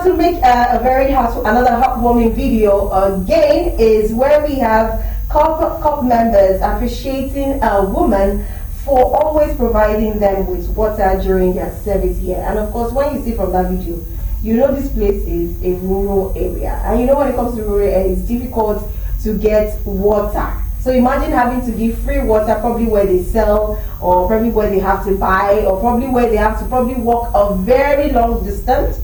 to make another heartwarming video again is where we have COP members appreciating a woman for always providing them with water during their service here. And of course, when you see from that video, you know this place is a rural area. And you know when it comes to rural area, it's difficult to get water. So imagine having to give free water probably where they sell, or probably where they have to buy, or probably where they have to probably walk a very long distance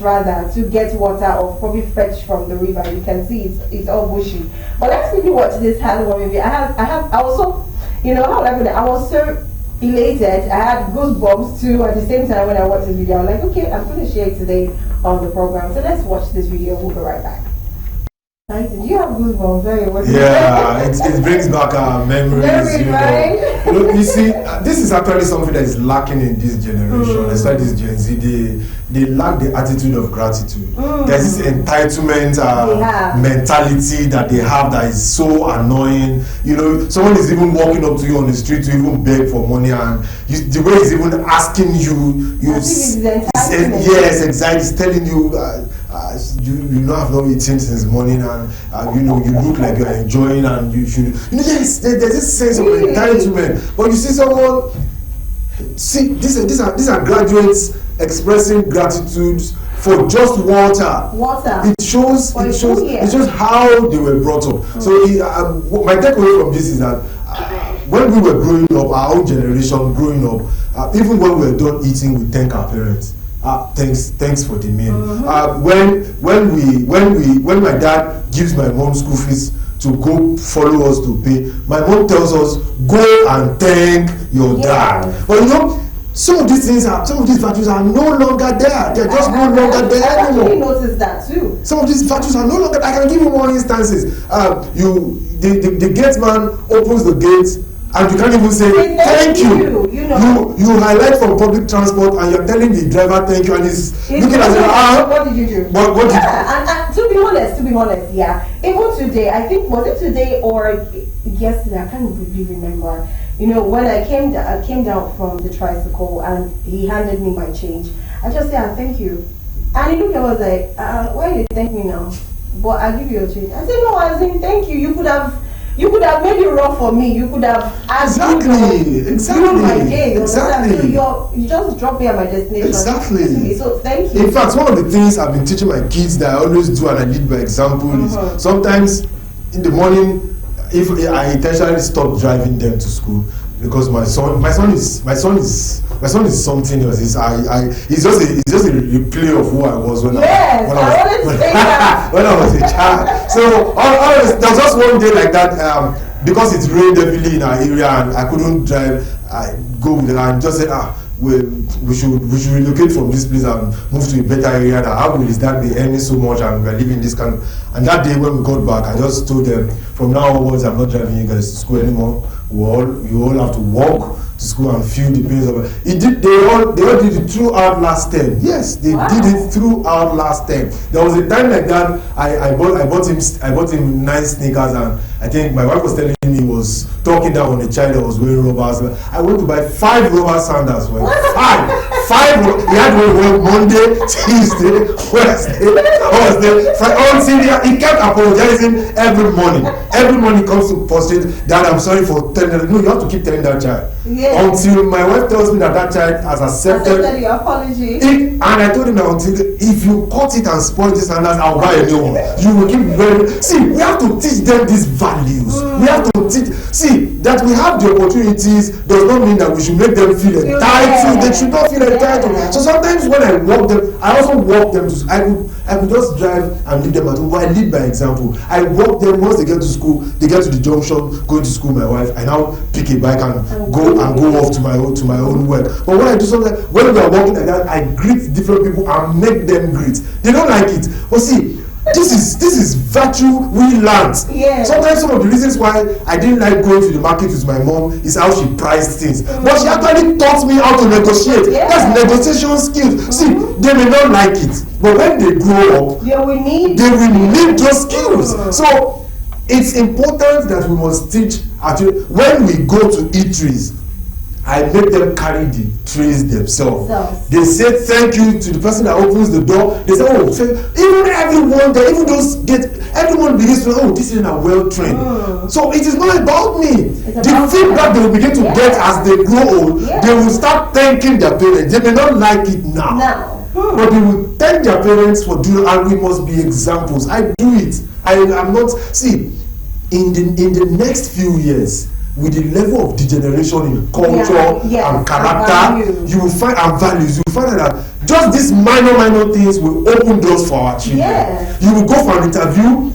rather to get water, or probably fetch from the river. You can see it's all bushy. But let's quickly watch this heartwarming video. I was so, you know, how I was so elated. I had goosebumps too at the same time when I watched this video. I was like, okay, I'm going to share it today on the program. So let's watch this video. We'll be right back. Do you have goosebumps? Very well. Yeah, it brings back our memories. You know, you see, this is actually something that is lacking in this generation, especially this Gen Z. They lack the attitude of gratitude. There's this entitlement mentality that they have that is so annoying. You know, someone is even walking up to you on the street to even beg for money, and the way he's even asking you, yes, exactly, he's telling you. You know, I've not eaten since morning, and you know, you look like you're enjoying, and you should. You know, yes, there's this sense of entitlement. But you see someone, these are graduates expressing gratitude for just water. It shows how they were brought up. So my takeaway from this is that when we were growing up, our own generation growing up, even when we were done eating, we thank our parents. Thanks for the meal. When my dad gives my mom school fees to go follow us to pay, my mom tells us, go and thank your dad. But you know, some of these values are no longer there. They're just no longer there anymore. I actually noticed that too. Some of these values are no longer. I can give you more instances. The gate man opens the gate, and you can't even say thank you. You highlight from public transport, and you're telling the driver thank you, and he's looking at you. What did you do? What did you do? And to be honest, yeah. Even today, I think, was it today or yesterday? I can't really remember. You know, when I came down from the tricycle and he handed me my change, I just said, thank you. And he looked at me and was like, why did you thank me now? But I'll give you a change. I said, no, I said, thank you. You could have made it wrong for me. You could have asked me my day. Exactly. You just dropped me at my destination. Exactly. So thank you. In fact, one of the things I've been teaching my kids that I always do, and I lead by example, is sometimes in the morning, if I intentionally stop driving them to school, because my son is something else. He's just a replay of who I was when I was a child. So there was just one day like that, because it rained heavily in our area and I couldn't drive. I go with her and just said, we should relocate from this place and move to a better area. That how will his dad be earning so much and we're living this kind of. And that day when we got back, I just told them, from now onwards, I'm not driving you guys to school anymore. You all have to walk to school and feel the pains of it. They all did it throughout last term. Yes, they did it throughout last term. There was a time like that. I bought him nice sneakers, and I think my wife was telling me he was talking down on a child that was wearing rubbers. I went to buy 5 rubber sandals for him. Five. He had one Monday, Tuesday, Wednesday, Thursday, Friday. He kept apologizing every morning. Every morning he comes to prostrate, Dad, I'm sorry for telling him. No, you have to keep telling that child. Yes. Until my wife tells me that child has accepted your apology. And I told him that if you cut it and spoil this sandals, I'll buy a new one. You will keep very. See, we have to teach them these values. We have to teach. See, that we have the opportunities does not mean that we should make them feel entitled. They should not feel entitled. So sometimes when I walk them, I also walk them to. I could just drive and leave them at home. But I lead by example. I walk them once they get to school. They get to the junction, going to school. My wife, I now pick a bike and go off to my own work. But when I do something, when we are walking like that, I greet different people and make them greet. They don't like it. But see, this is virtue we learned. Yeah. Sometimes some of the reasons why I didn't like going to the market with my mom is how she priced things. But she actually taught me how to negotiate. Yeah. That's negotiation skills. See, they may not like it, but when they grow up, they will need those skills. So it's important that we must teach when we go to eateries I make them carry the trays themselves. They say thank you to the person that opens the door. They say, oh, even everyone there, even those everyone begins to, oh, this is a well trained. So it is not about me. The feedback they will begin to get as they grow old, they will start thanking their parents. They may not like it now. But they will thank their parents for doing it, and we must be examples. I do it. I am not. See, in the next few years, with the level of degeneration in culture and character, you will find our values. You will find that just these minor things will open doors for our children. You will go for an interview.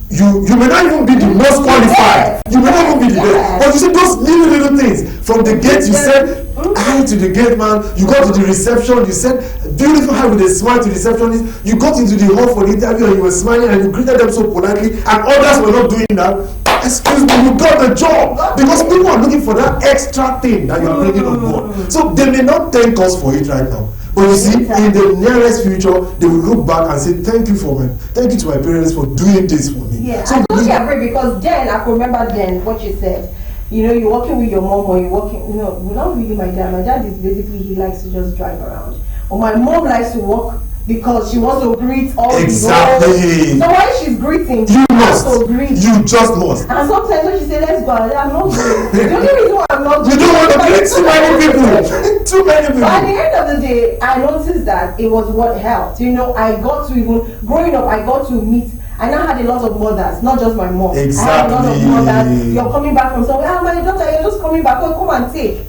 You may not even be the most qualified. You may not even be the best. But you see those little things. From the gate, you said hi to the gate man. You got to the reception. You said beautiful hi with a smile to the receptionist. You got into the hall for the interview and you were smiling and you greeted them so politely. And others were not doing that. Excuse me, you got the job. Because people are looking for that extra thing that you are bringing on board. So they may not thank us for it right now. But you see, in the nearest future, they will look back and say, thank you to my parents for doing this for me. Yeah, so I totally agree, because then, I can remember then what you said. You know, you're working with your mom or you're working, not really my dad. My dad is basically, he likes to just drive around. Or my mom likes to walk because she wants to greet all the exactly. So while she's greeting, you must. Greet. You just must. And sometimes when she says, let's go, I'm not going. The only reason why I'm not going. You don't want to greet too many people. Too many people. But at the end of the day, I noticed that it was what helped. You know, I got to even, growing up, I got to meet, I now had a lot of mothers, not just my mom. Exactly. I had a lot of mothers. You're coming back from somewhere, my daughter, you're just coming back, oh, come and take.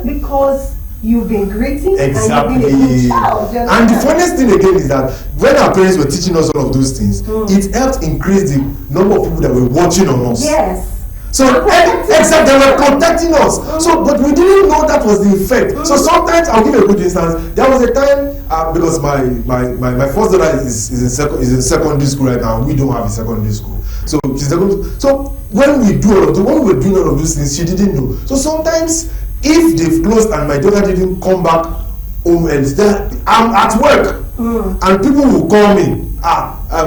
Because you've been greeting exactly. and you've been a good child. And the funniest thing again is that when our parents were teaching us all of those things, it helped increase the number of people that were watching on us. Yes. So except they were contacting us. So but we didn't know that was the effect. So sometimes I'll give you a good instance. There was a time because my first daughter is in secondary school right now. We don't have a secondary school. So when we were doing all of those things, she didn't know. So sometimes if they've closed and my daughter didn't come back home and I'm at work and people will call me,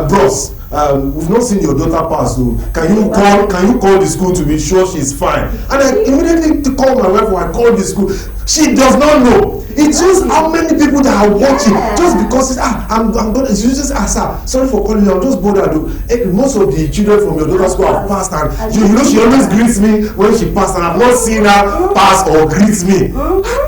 bros, we've not seen your daughter pass, so can you call the school to be sure she's fine? And I immediately call my wife, or I call the school. She does not know. It shows how many people that are watching just because I'm gonna. You just ask her, sorry for calling you, I'm just bothered. Most of the children from your daughter's school have passed, and you know she always greets me when she passed, and I've not seen her pass or greet me.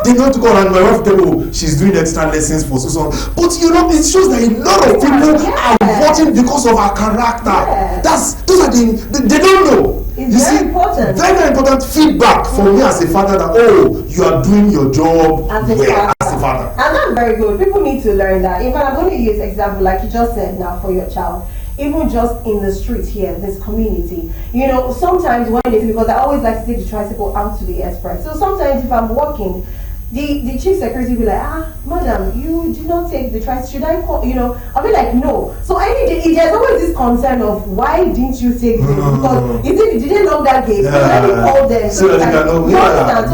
They don't call, and my wife tell me, she's doing extra lessons for so. But you know, it shows that a lot of people are watching because of her character. Those are they don't know. It's very important. Very important feedback for me as a father that you are doing your job as a father. And that's very good. People need to learn that. In fact, I'm going to use example like you just said now for your child. Even just in the street here, this community, you know, sometimes when because I always like to take the tricycle out to the express. So sometimes if I'm walking, the chief security will be like, madam, you did not take the tricycle. Should I call? You know, I'll be like, no. So there's always this concern of why didn't you take this? Because did they lock that gate? So let me call them. So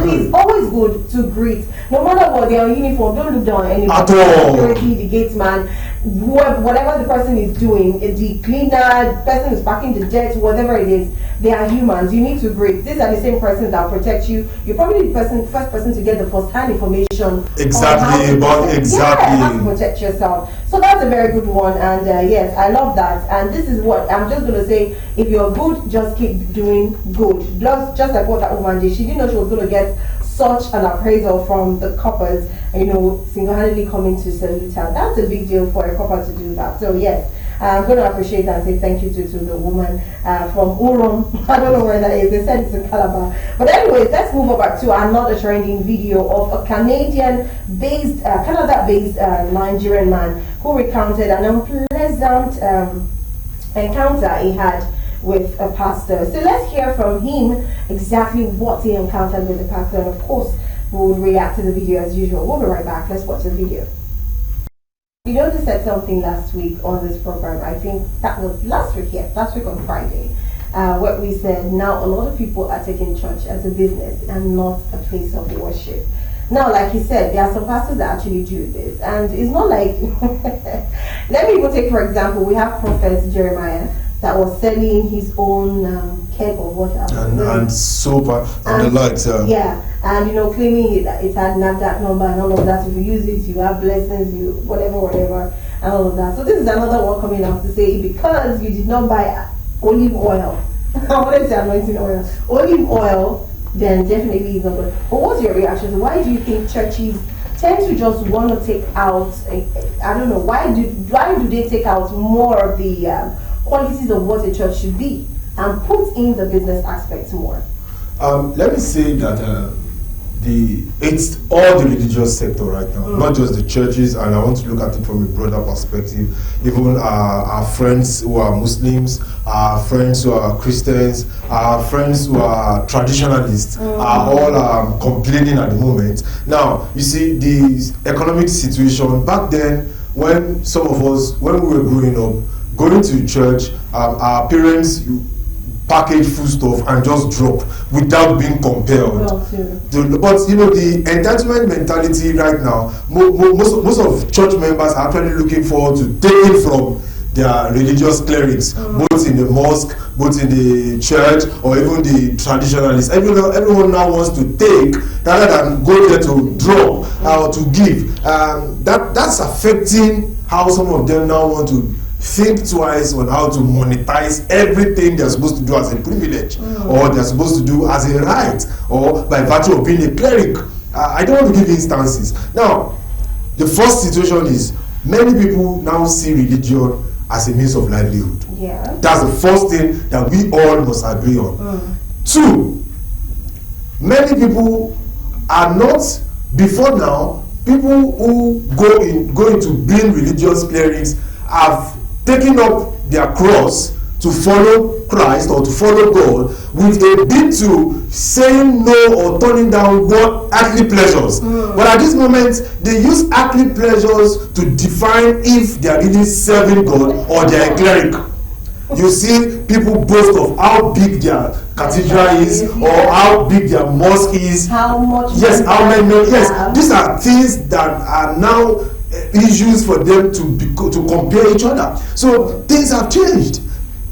it's always good to greet. No matter what, they are in uniform, don't look down on anybody. At all. Security, the gate man, whatever the person is doing, the cleaner, the person who's packing the jet, whatever it is, they are humans. You need to greet. These are the same persons that will protect you. You're probably the first person to get the first-hand information. Exactly, how to protect yourself. So that's a very good one, and yes, I love that. And this is what I'm just going to say: if you're good, just keep doing good. Just like what that woman did. She didn't know she was going to get such an appraisal from the coppers, you know, single-handedly coming to salute her. That's a big deal for a copper to do that. So yes, I'm going to appreciate that and say thank you to the woman from Urum. I don't know where that is. They said it's in Calabar. But anyways, let's move over to another trending video of a Canada-based Nigerian man who recounted an unpleasant encounter he had with a pastor. So let's hear from him exactly what he encountered with the pastor, and of course we'll react to the video as usual. We'll be right back. Let's watch the video. You know, they said something last week on this program. I think that was last week on Friday, where we said now a lot of people are taking church as a business and not a place of worship. Now, like he said, there are some pastors that actually do this, and it's not like let me even take, for example, we have Prophet Jeremiah. that was selling his own keg of water and soap and the likes. Yeah, and you know, claiming it had NAFDAC number and all of that. If you use it, you have blessings, you whatever, and all of that. So this is another one coming out to say, because you did not buy olive oil, I wanted to say anointing oil, olive oil, then definitely it's not good. But what's your reaction? Why do you think churches tend to just want to take out? I don't know. Why do they take out more of the qualities of what a church should be and put in the business aspects more? Let me say that it's all the religious sector right now, not just the churches, and I want to look at it from a broader perspective. Even our friends who are Muslims, our friends who are Christians, our friends who are traditionalists are all complaining at the moment. Now, you see, the economic situation back then, when some of us, when we were growing up, going to church, our parents package foodstuff and just drop without being compelled. But you know, the entitlement mentality right now, most of church members are actually looking forward to taking from their religious clerics, both in the mosque, both in the church, or even the traditionalists. Everyone now wants to take rather than go there to drop or to give. That's affecting how some of them now want to think twice on how to monetize everything they're supposed to do as a privilege, or they're supposed to do as a right, or by virtue of being a cleric. I don't want to give instances. Now, the first situation is many people now see religion as a means of livelihood. Yeah. That's the first thing that we all must agree on. Two, many people are not, before now, people who go into being religious clerics have taking up their cross to follow Christ or to follow God with a bit to saying no or turning down what earthly pleasures. But at this moment, they use earthly pleasures to define if they are really serving God or they are a cleric. You see people boast of how big their cathedral is or how big their mosque is. How much? Yes, how many? Yes, these are things that are now issues for them to compare each other. So things have changed.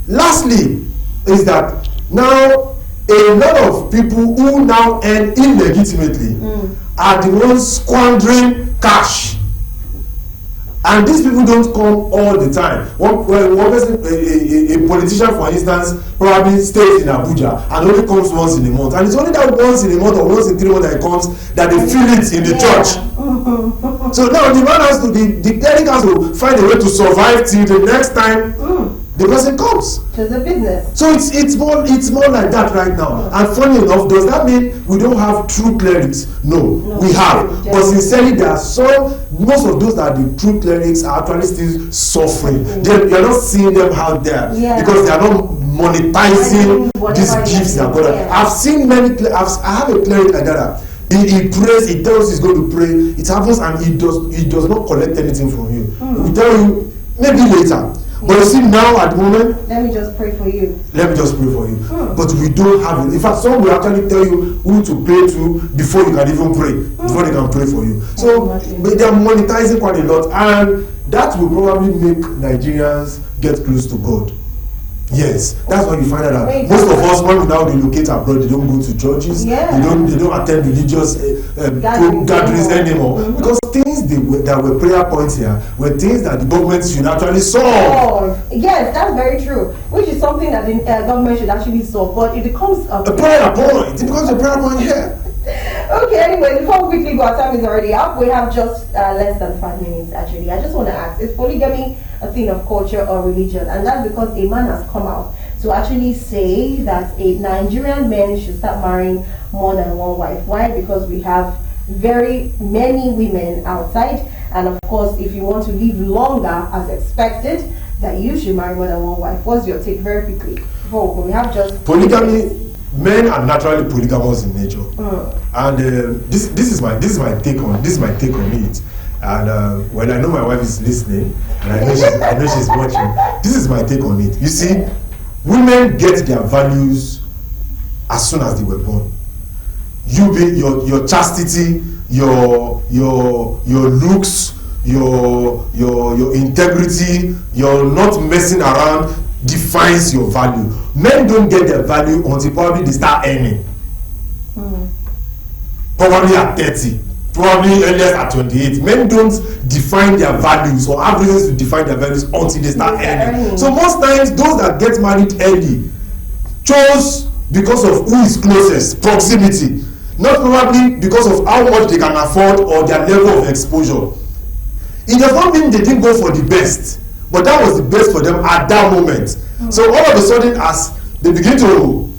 Lastly, is that now a lot of people who now earn illegitimately are the ones squandering cash. And these people don't come all the time. One person, a politician, for instance, probably stays in Abuja and only comes once in a month. And it's only that once in a month or once in 3 months that he comes that they feel it in the church. So now the man has to, the cleric has to find a way to survive till the next time the person comes. It's a business. So it's more like that right now. And funny enough, does that mean we don't have true clerics? No, we have. But sincerely, there are most of those that are the true clerics are actually still suffering. You're not seeing them out there because they are not monetizing these gifts that God has. I've seen many. I have a cleric like that. He prays. He tells he's going to pray. It happens, and he does not collect anything from you. He tell you maybe later. But you see now at the moment, let me just pray for you. Let me just pray for you. But we don't have it. In fact, some will actually tell you who to pray to before you can even pray, before they can pray for you. So they are monetizing quite a lot, and that will probably make Nigerians get close to God. Yes, that's why you find out that most of us, when we now relocate abroad, they don't go to churches, they don't attend religious gatherings anymore. Because things that were prayer points here were things that the government should actually solve. Yes, that's very true. Which is something that the government should actually solve, but it becomes a prayer point. It becomes a prayer point here. Okay, anyway, before we quickly go, our time is already up. We have just less than 5 minutes actually. I just want to ask, is polygamy a thing of culture or religion? And that's because a man has come out to actually say that a Nigerian man should start marrying more than one wife. Why? Because we have very many women outside, and of course, if you want to live longer as expected, that you should marry more than one wife. What's your take, very quickly? Before we have just polygamy. Men are naturally polygamous in nature, and this is my take on it. And when I know my wife is listening, and I know she's watching, this is my take on it. You see, women get their values as soon as they were born. You be your chastity, your looks, your integrity, you're not messing around. defines your value. Men don't get their value until probably they start earning. Probably at 30, probably earliest at 28. Men don't define their values or have reasons to define their values until they start earning. So most times those that get married early chose because of who is closest, proximity, not probably because of how much they can afford or their level of exposure. It does not mean they didn't go for the best, but that was the best for them at that moment. So all of a sudden, as they begin to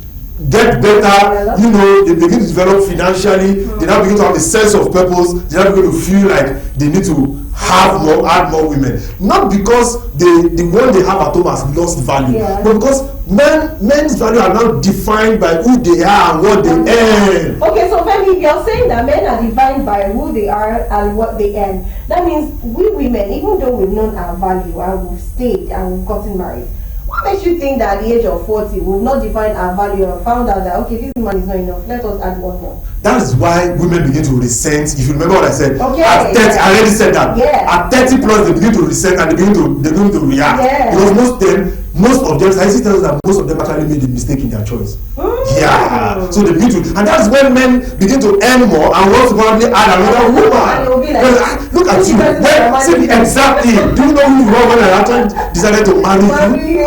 get better, you know, they begin to develop financially, they now begin to have a sense of purpose, they now begin to feel like they need to have more, add more women. Not because the one they have at home has lost value, but because men's value are now defined by who they are and what they earn. Okay, so Femi, you're saying that men are defined by who they are and what they earn. That means we women, even though we've known our value and we've stayed and we've gotten married, what makes you think that at the age of 40 we've not defined our value and found out that, okay, this man is not enough, let us add one more? That is why women begin to resent. If you remember what I said, okay, at 30, I already said that. At 30 plus, they begin to resent and they begin to react. Because most of them, I see tells that most of them actually made a mistake in their choice. Yeah, so they begin to, and that's when men begin to earn more and want to probably add another woman. Look at you. See, exactly. Do you know who you were when I actually decided to marry you?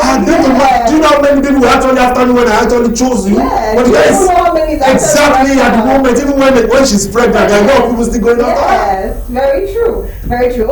Do you know how many people were actually after me when I actually chose you? But exactly at the moment, even when she's pregnant, I know people still going after her. Yes, very true. Very true.